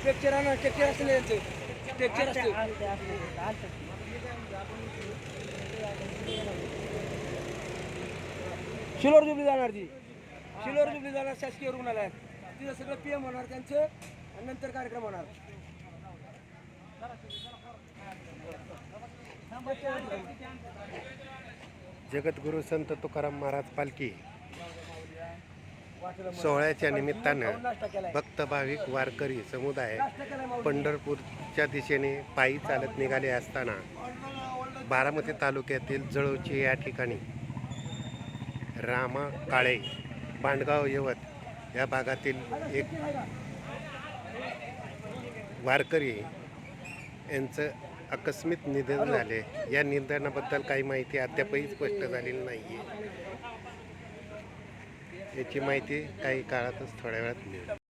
Texture आणा, texture असेल यांचं, टेक्चर असते. शिलोर जुबली जाणार ती, शिलोर जुबली जाणार शासकीय रुग्णालयात. तिथं सगळं PM होणार त्यांचं आणि नंतर कार्यक्रम होणार. जगद्गुरू संत तुकाराम महाराज पालखी सोहळ्याच्या निमित्तानं भक्त भाविक वारकरी समुदाय पंढरपूरच्या दिशेने पायी चालत निघाले असताना बारामती तालुक्यातील जळोची या ठिकाणी रामा काळे बांडगाव यवत या भागातील एक वारकरी यांचं आकस्मिक निधन झाले. या निधनाबद्दल काही माहिती अद्यापही स्पष्ट झालेली नाही आहे. याची माहिती काही काळातच थोड्या वेळात मिळेल.